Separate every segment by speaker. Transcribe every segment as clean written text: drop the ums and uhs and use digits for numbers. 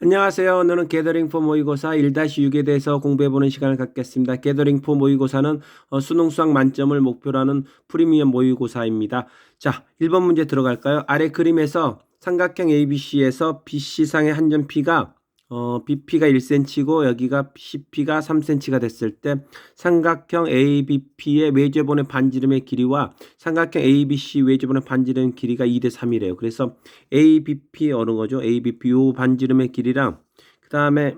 Speaker 1: 안녕하세요. 오늘은 게더링 포 모의고사 1-6에 대해서 공부해보는 시간을 갖겠습니다. 게더링 포 모의고사는 수능 수학 만점을 목표로 하는 프리미엄 모의고사입니다. 자, 1번 문제 들어갈까요? 아래 그림에서 삼각형 ABC에서 BC상의 한 점 P가 BP가 1cm고 여기가 CP가 3cm가 됐을 때 삼각형 ABP의 외제본의 반지름의 길이와 삼각형 ABC 외제본의 반지름 길이가 2:3이래요. 그래서 ABP 어느 거죠? ABP 요 반지름의 길이랑 그 다음에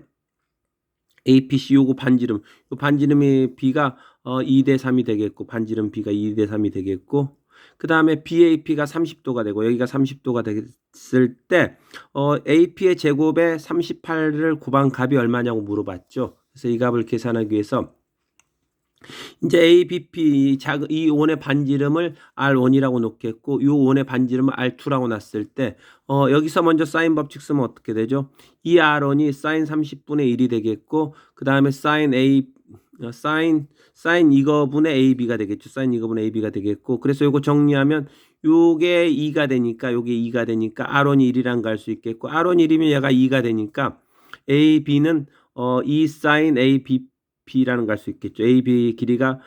Speaker 1: APC 요거 반지름 요 반지름의 B가 2:3이 되겠고 반지름 B가 2:3이 되겠고 그 다음에 BAP가 30도가 되고 여기가 30도가 됐을 때 AP의 제곱에 38을 곱한 값이 얼마냐고 물어봤죠. 그래서 이 값을 계산하기 위해서 이제 ABP 이 원의 반지름을 R1이라고 놓겠고 이 원의 반지름을 R2라고 놨을 때 여기서 먼저 사인 법칙 쓰면 어떻게 되죠? 이 R1이 사인 30분의 1이 되겠고 그 다음에 사인 이거분의 AB가 되겠죠. 사인 이거분의 AB가 되겠고 그래서 요거 정리하면 요게 2가 되니까 요게 2가 되니까 R1이 1이란 거 알 수 있겠고 R1이 1이면 얘가 2가 되니까 AB는 2 사인 ABP라는 거 알 수 있겠죠. AB 길이가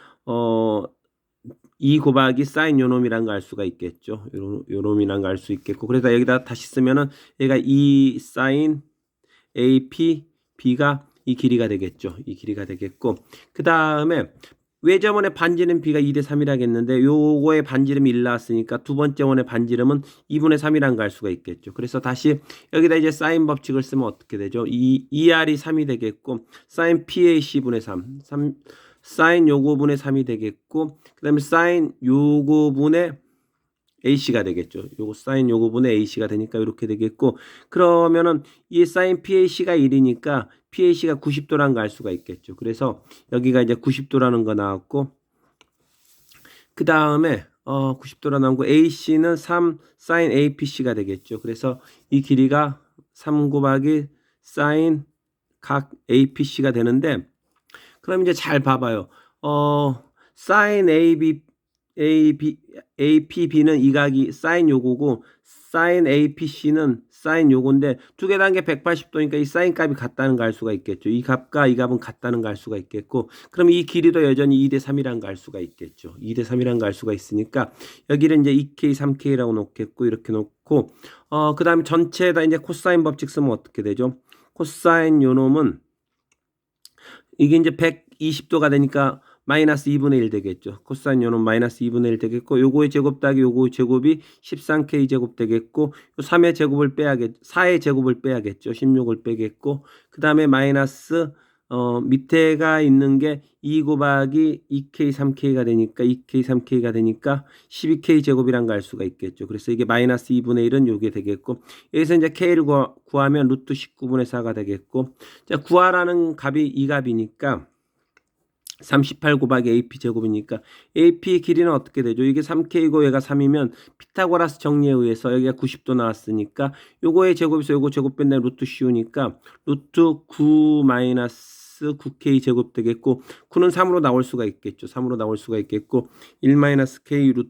Speaker 1: 2 곱하기 사인 요놈이란 거 알 수가 있겠죠. 요놈이란 거 알 수 있겠고 그래서 여기다 다시 쓰면은 얘가 2 사인 AP B가 이 길이가 되겠죠. 이 길이가 되겠고 그 다음에 외접원의 반지름 B가 2:3이라겠는데 요거의 반지름이 1 나왔으니까 두 번째 원의 반지름은 2분의 3이란 거 알 수가 있겠죠. 그래서 다시 여기다 이제 사인 법칙을 쓰면 어떻게 되죠? 2R이 3이 되겠고 사인 PAC분의 3 사인 요거분의 3이 되겠고 그 다음에 사인 요거분의 AC가 되겠죠. 요거 사인 요거분의 AC가 되니까 이렇게 되겠고 그러면은 이 사인 PAC가 1이니까 PAC가 90도라는 거 알 수가 있겠죠. 그래서 여기가 이제 90도라는 거 나왔고 그 다음에 90도라 나온 거 AC는 3 사인 APC가 되겠죠. 그래서 이 길이가 3 곱하기 사인 각 APC가 되는데 그럼 이제 잘 봐봐요. 사인 APB는 이 각이 사인 요거고 사인 APC는 사인 요건데 두 개 단계 180도니까 이 사인 값이 같다는 거 알 수가 있겠죠. 이 값과 이 값은 같다는 거 알 수가 있겠고 그럼 이 길이도 여전히 2:3이라는 거 알 수가 있겠죠. 2:3이라는 거 알 수가 있으니까 여기를 이제 2K, 3K라고 놓겠고 이렇게 놓고 그 다음에 전체에다 이제 코사인 법칙 쓰면 어떻게 되죠? 코사인 요놈은 이게 이제 120도가 되니까 마이너스 2분의 1 되겠죠. 코사인 요는 마이너스 2분의 1 되겠고 요거의 제곱 더하기 요거의 제곱이 13K 제곱 되겠고 요 3의 제곱을 빼야겠 4의 제곱을 빼야겠죠. 16을 빼겠고 그 다음에 마이너스 밑에가 있는 게 2 곱하기 2K 3K가 되니까 2K 3K가 되니까 12K 제곱이란 거 알 수가 있겠죠. 그래서 이게 마이너스 2분의 1은 요게 되겠고 여기서 이제 K를 구하면 루트 19분의 4가 되겠고 자 구하라는 값이 이 값이니까 38 곱하기 AP 제곱이니까 AP 길이는 어떻게 되죠? 이게 3K고 얘가 3이면 피타고라스 정리에 의해서 여기가 90도 나왔으니까 요거의 제곱에서 요거 제곱 뺀다면 루트 씌우니까 루트 9 마이너스 9K 제곱 되겠고 9는 3으로 나올 수가 있겠죠. 3으로 나올 수가 있겠고 1 마이너스 K 루트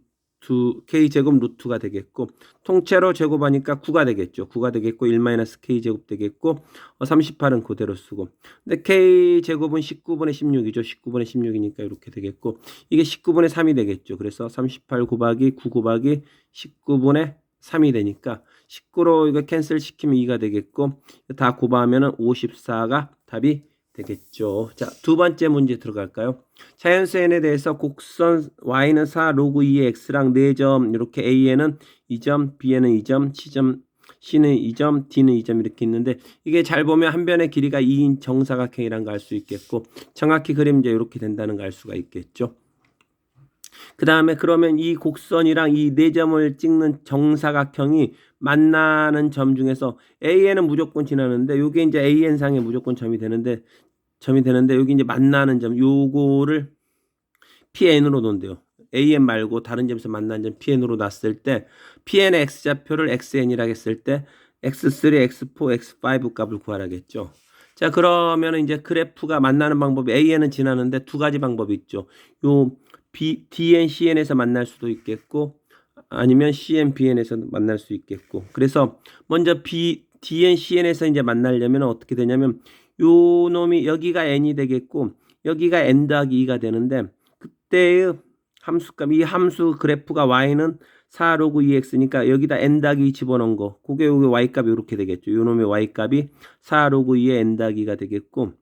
Speaker 1: K 제곱 루트가 되겠고 통째로 제곱하니까 9가 되겠죠. 9가 되겠고 1 마이너스 K 제곱 되겠고 38은 그대로 쓰고 근데 K 제곱은 19분의 16이죠. 19분의 16이니까 이렇게 되겠고 이게 19분의 3이 되겠죠. 그래서 38 곱하기 9 곱하기 19분의 3이 되니까 19로 이거 캔슬 시키면 2가 되겠고 다 곱하면 54가 답이 되겠죠. 자, 두 번째 문제 들어갈까요? 자연수 n에 대해서 곡선 y는 4 로그 2의 x랑 4점 이렇게 a에는 2점, b에는 2점, c는 2점, d는 2점 이렇게 있는데 이게 잘 보면 한 변의 길이가 2인 정사각형이란 거 알 수 있겠고 정확히 그리면 이제 이렇게 된다는 거 알 수가 있겠죠. 그 다음에 그러면 이 곡선이랑 이 4점을 찍는 정사각형이 만나는 점 중에서 AN은 무조건 지나는데 요게 이제 AN상에 무조건 점이 되는데 여기 이제 만나는 점 요거를 PN으로 놓은대요. AN 말고 다른 점에서 만나는 점 PN으로 놨을 때 PN의 X좌표를 XN이라고 했을 때 X3, X4, X5 값을 구하라겠죠. 자 그러면 이제 그래프가 만나는 방법이 AN은 지나는데 두 가지 방법이 있죠. 요 DN, CN에서 만날 수도 있겠고 아니면 CN, BN에서 만날 수 있겠고 그래서 먼저 dn, cn에서 이제 만나려면 어떻게 되냐면 요 놈이 여기가 n이 되겠고 여기가 n 더하기 2가 되는데 그때의 함수값 이 함수 그래프가 y는 4 로그 2x니까 여기다 n 더하기 2 집어넣은 거 그게 여기 y값이 이렇게 되겠죠. 요 놈의 y값이 4 로그 2의 n 더하기 2가 되겠고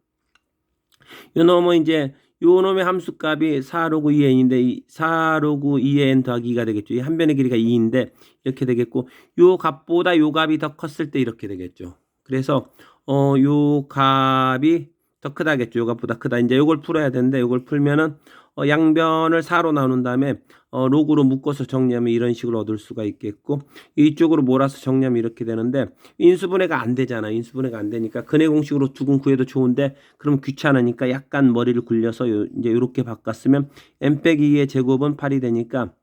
Speaker 1: 요 놈은 이제 요 놈의 함수값이 4 로그 2의 n인데 4 로그 2의 n 더하기 2가 되겠죠. 이 한 변의 길이가 2인데 이렇게 되겠고 요 값보다 요 값이 더 컸을 때 이렇게 되겠죠. 그래서 요 값이 더 크다겠죠. 요 값보다 크다. 이제 요걸 풀어야 되는데 요걸 풀면은 양변을 4로 나눈 다음에 로그로 묶어서 정리하면 이런 식으로 얻을 수가 있겠고 이쪽으로 몰아서 정리하면 이렇게 되는데 인수분해가 안 되잖아. 인수분해가 안 되니까 근해 공식으로 두근 구해도 좋은데 그럼 귀찮으니까 약간 머리를 굴려서 이제 이렇게 바꿨으면 n-2의 제곱은 8이 되니까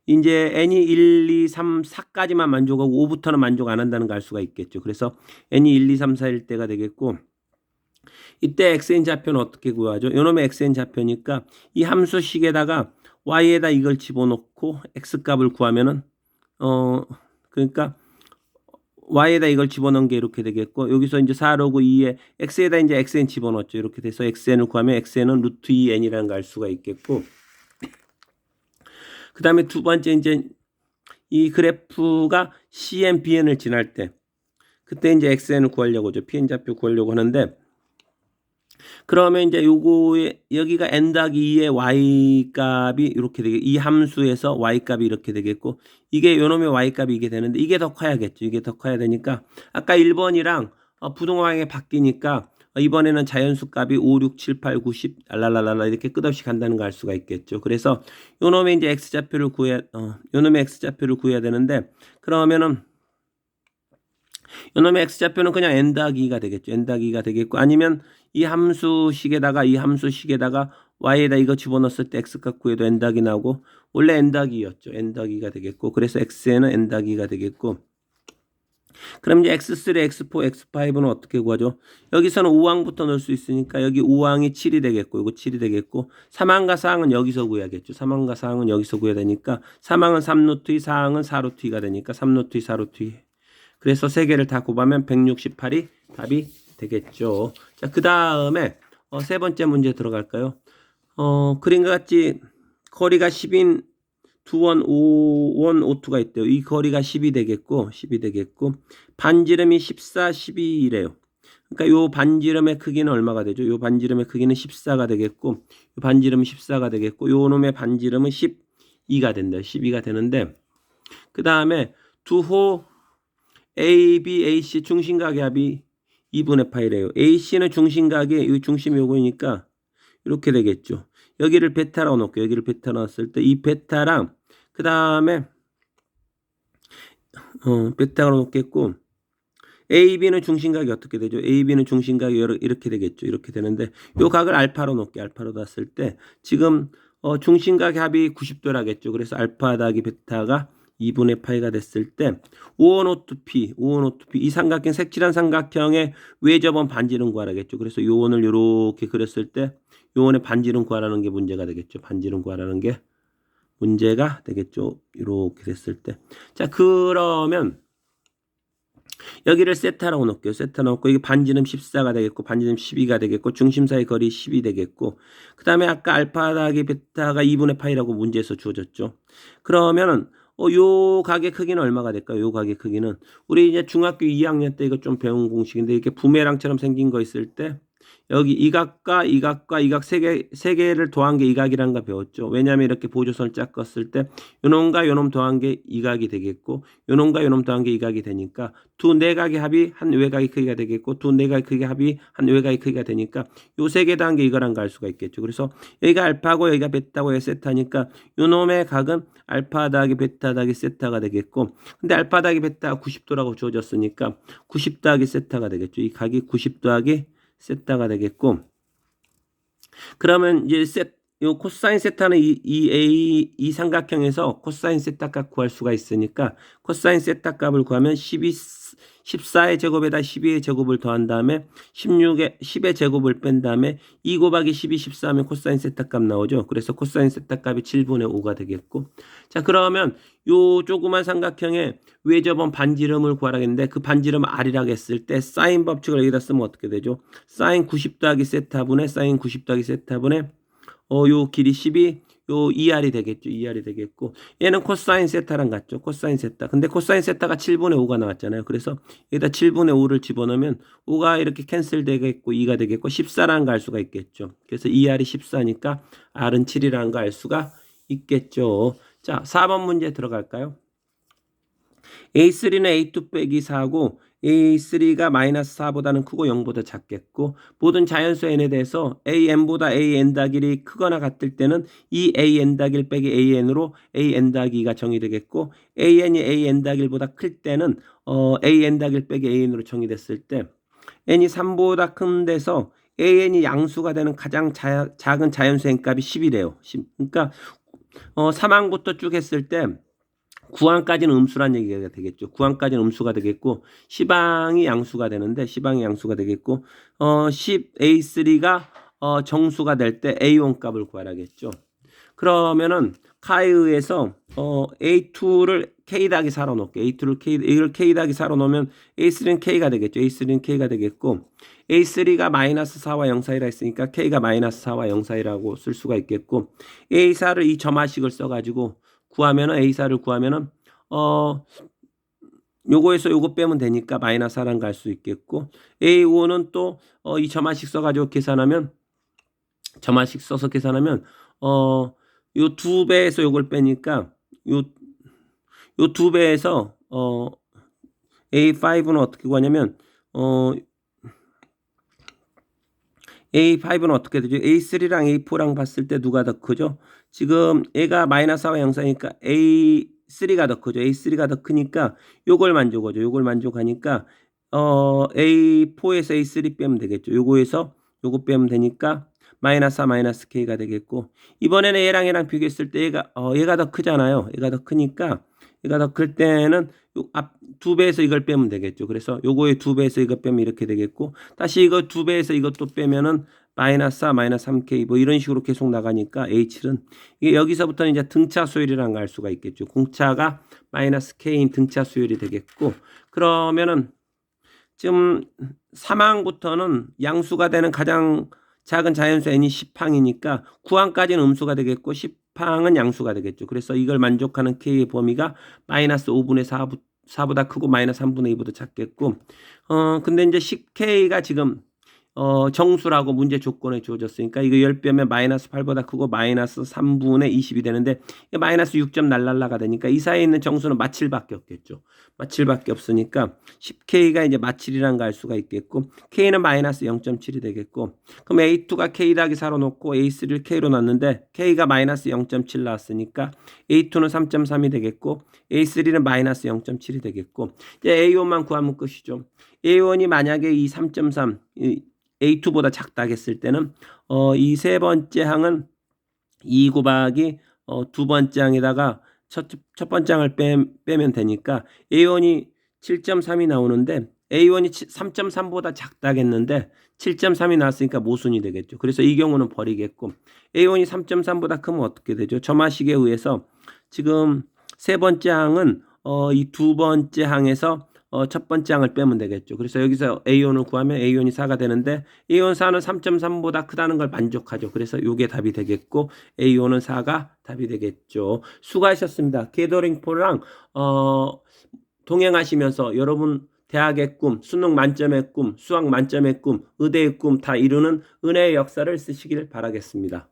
Speaker 1: 이제 n이 1, 2, 3, 4까지만 만족하고 5부터는 만족 안 한다는 걸 알 수가 있겠죠. 그래서 n이 1, 2, 3, 4일 때가 되겠고 이때 xn 좌표는 어떻게 구하죠? 요놈의 xn 좌표니까 이 함수식에다가 y에다 이걸 집어넣고 x값을 구하면은 그러니까 y에다 이걸 집어넣은 게 이렇게 되겠고 여기서 이제 4 로그 2에 x에다 이제 xn 집어넣었죠. 이렇게 돼서 xn을 구하면 xn은 루트 2n이라는 걸 알 수가 있겠고 그 다음에 두 번째 이제 이 그래프가 cn, bn을 지날 때 그때 이제 xn을 구하려고 하죠. pn 좌표 구하려고 하는데 그러면 이제 요거에 여기가 n 더하기 2의 y 값이 이렇게 되게 이 함수에서 y 값이 이렇게 되겠고 이게 요놈의 y 값이 이게 되는데 이게 더 커야겠죠. 이게 더 커야 되니까 아까 1번이랑 부동항이 바뀌니까 이번에는 자연수 값이 5, 6, 7, 8, 9, 10 알랄랄랄라 이렇게 끝없이 간다는 걸 알 수가 있겠죠. 그래서 요놈의 이제 x좌표를 요놈의 x좌표를 구해야 되는데 그러면은 요놈의 x좌표는 그냥 n 더하기 2가 되겠죠. n 더하기 2가 되겠고 아니면 이 함수식에다가 y에다 이거 집어넣었을 때 x값 구해도 n 더하기 나오고 원래 n 더하기 2였죠. n 더하기 2가 되겠고 그래서 x에는 n 더하기 2가 되겠고 그럼 이제 x3, x4, x5는 어떻게 구하죠? 여기서는 5항부터 넣을 수 있으니까 여기 5항이 7이 되겠고 이거 7이 되겠고 3항과 4항은 여기서 구해야겠죠. 3항과 4항은 여기서 구해야 되니까 3항은 3루트 2, 4항은 4루트 2가 되니까 3루트 2, 4루트 2 그래서 세 개를 다 곱하면 168이 답이 되겠죠. 자, 그 다음에 세 번째 문제 들어갈까요? 그림과 같이 거리가 10인 2원, 5원, 5투가 있대요. 이 거리가 10이 되겠고 반지름이 14, 12이래요. 그러니까 요 반지름의 크기는 얼마가 되죠? 요 반지름의 크기는 14가 되겠고 요 반지름은 14가 되겠고 요 놈의 반지름은 12가 된다. 12가 되는데 그 다음에 두호 A, B, AC 중심각의 합이 2분의 파이래요. AC는 중심각의 이 중심이 요거니까 이렇게 되겠죠. 여기를 베타라고 놓을게요. 여기를 베타로 놨을 때 이 베타랑 그 다음에 베타로 놓겠고 AB는 중심각이 어떻게 되죠? AB는 중심각이 이렇게 되겠죠. 이렇게 되는데 요 각을 알파로 놓을게요. 알파로 놨을 때 지금 중심각의 합이 90도라겠죠. 그래서 알파 더하기 베타가 2분의 파이가 됐을 때 5원 5투피 이 삼각형 색칠한 삼각형의 외접원 반지름 구하라겠죠. 그래서 요원을 이렇게 그렸을 때 요원의 반지름 구하라는 게 문제가 되겠죠. 반지름 구하라는 게 문제가 되겠죠. 이렇게 됐을 때. 자, 그러면 여기를 세타라고 놓을게요. 세타 놓고 이게 반지름 14가 되겠고 반지름 12가 되겠고 중심 사이 거리 10이 되겠고 그 다음에 아까 알파 더하기 베타가 2분의 파이라고 문제에서 주어졌죠. 그러면은 요 각의 크기는 얼마가 될까요? 요 각의 크기는 우리 이제 중학교 2학년 때 이거 좀 배운 공식인데 이렇게 부메랑처럼 생긴 거 있을 때 여기 이 각과 이 각과 이 각 세 개를 더한 게 이 각이라는 거 배웠죠. 왜냐하면 이렇게 보조선을 쫙 껐을 때 요놈과 요놈 더한 게 이 각이 되겠고 요놈과 요놈 더한 게 이 각이 되니까 두 내각의 합이 한 외각의 크기가 되겠고 두 내각의 크기의 합이 한 외각의 크기가 되니까 요 세 개 더한 게 이거란 걸 알 수가 있겠죠. 그래서 여기가 알파고 여기가 베타고 여기 세타니까 요놈의 각은 알파 더하기 베타 더하기 세타가 되겠고 근데 알파 더하기 베타가 90도라고 주어졌으니까 90 더하기 세타가 되겠죠. 이 각이 90 더하기 세타가 되겠고 그러면 이제 요 코사인 세타는 이 삼각형에서 코사인 세타 값 구할 수가 있으니까 코사인 세타 값을 구하면 12 14의 제곱에다 12의 제곱을 더한 다음에 10의 제곱을 뺀 다음에 2 곱하기 12, 14하면 코사인 세타 값 나오죠. 그래서 코사인 세타 값이 7분의 5가 되겠고, 자 그러면 요 조그만 삼각형의 외접원 반지름을 구하라겠는데, 그 반지름 R이라고 했을 때 사인 법칙을 여기다 쓰면 어떻게 되죠? 사인 90 더하기 세타분의 사인 90 더하기 세타분의 요 길이 12, 요 2R이 되겠죠. 2R이 되겠고, 얘는 코사인 세타랑 같죠. 코사인 세타. 근데 코사인 세타가 7분의 5가 나왔잖아요. 그래서 여기다 7분의 5를 집어넣으면 5가 이렇게 캔슬 되겠고 2가 되겠고 14라는 거 알 수가 있겠죠. 그래서 2R이 14니까 R은 7이라는 거 알 수가 있겠죠. 자, 4번 문제 들어갈까요? A3는 A2 빼기 4고 A3가 마이너스 4보다는 크고 0보다 작겠고, 모든 자연수 n에 대해서 AN보다 AN-1이 크거나 같을 때는 이 AN-1 빼기 AN으로 AN-2가 정의되겠고, AN이 AN-1보다 클 때는 AN-1 빼기 AN으로 정의됐을 때 n이 3보다 큰 데서 AN이 양수가 되는 가장 작은 자연수 n값이 10이래요. 10. 그러니까 3항부터 쭉 했을 때 9항까지는 음수란 얘기가 되겠죠. 9항까지는 음수가 되겠고 10항이 양수가 되는데 10항이 양수가 되겠고 10A3가 정수가 될 때 A1 값을 구하라겠죠. 그러면은 카에 의해서 A2를 K 더하기 4로 놓을게. A를 K 더하기 4로 놓으면 A3는 K가 되겠죠. A3는 K가 되겠고, A3가 마이너스 4와 0 사이라 했으니까 K가 마이너스 4와 0 사이라고 쓸 수가 있겠고, A4를 이 점화식을 써가지고 구하면은 A4를 구하면은 요거에서 요거 빼면 되니까 마이너스 4랑 갈 수 있겠고, A5는 또 이 점화식 써가지고 계산하면, 점화식 써서 계산하면 요 2배에서 요걸 빼니까 요 2배에서 A5는 어떻게 구하냐면 A5는 어떻게 되죠? A3랑 A4랑 봤을 때 누가 더 크죠? 지금 얘가 마이너스 4와 0 사이니까 A3가 더 크죠. A3가 더 크니까 요걸 만족하죠. 요걸 만족하니까 A4에서 A3 빼면 되겠죠. 요거에서 요거 빼면 되니까 마이너스 4 마이너스 K가 되겠고, 이번에는 얘랑 비교했을 때 얘가 더 크잖아요. 얘가 더 크니까 얘가 더 클 때는 앞 2배에서 이걸 빼면 되겠죠. 그래서 요거의 2배에서 이거 빼면 이렇게 되겠고, 다시 이거 2배에서 이것도 빼면은 마이너스 4 마이너스 3K 뭐 이런 식으로 계속 나가니까 H7은 이게 여기서부터는 이제 등차 수열이라는 걸 알 수가 있겠죠. 공차가 마이너스 K인 등차 수열이 되겠고, 그러면은 지금 3항부터는 양수가 되는 가장 작은 자연수 n이 10항이니까 9항까지는 음수가 되겠고 10항은 양수가 되겠죠. 그래서 이걸 만족하는 k의 범위가 마이너스 5분의 4보다 크고 마이너스 3분의 2보다 작겠고, 근데 이제 10k가 지금 정수라고 문제 조건에 주어졌으니까 이거 10배면 마이너스 8보다 크고 마이너스 3분의 20이 되는데 마이너스 6점 날랄라가 되니까 이 사이에 있는 정수는 마칠밖에 없겠죠. 마칠밖에 없으니까 10K가 이제 마칠이란 거 알 수가 있겠고, K는 마이너스 0.7이 되겠고, 그럼 A2가 K 더하기 4로 놓고 A3를 K로 놨는데 K가 마이너스 0.7 나왔으니까 A2는 3.3이 되겠고 A3는 마이너스 0.7이 되겠고, 이제 A1만 구하면 끝이죠. A1이 만약에 이 3.3 A2보다 작다 했을 때는 이 세 번째 항은 2 곱하기 두 번째 항에다가 첫 번째 항을 빼면 되니까 A1이 7.3이 나오는데 A1이 3.3보다 작다겠는데 7.3이 나왔으니까 모순이 되겠죠. 그래서 이 경우는 버리겠고, A1이 3.3보다 크면 어떻게 되죠? 점화식에 의해서 지금 세 번째 항은 이 두 번째 항에서 첫 번째 항을 빼면 되겠죠. 그래서 여기서 A1을 구하면 A1이 4가 되는데 A1 4는 3.3보다 크다는 걸 만족하죠. 그래서 이게 답이 되겠고 A1은 4가 답이 되겠죠. 수고하셨습니다. 게더링 폴랑 동행하시면서 여러분 대학의 꿈, 수능 만점의 꿈, 수학 만점의 꿈, 의대의 꿈 다 이루는 은혜의 역사를 쓰시길 바라겠습니다.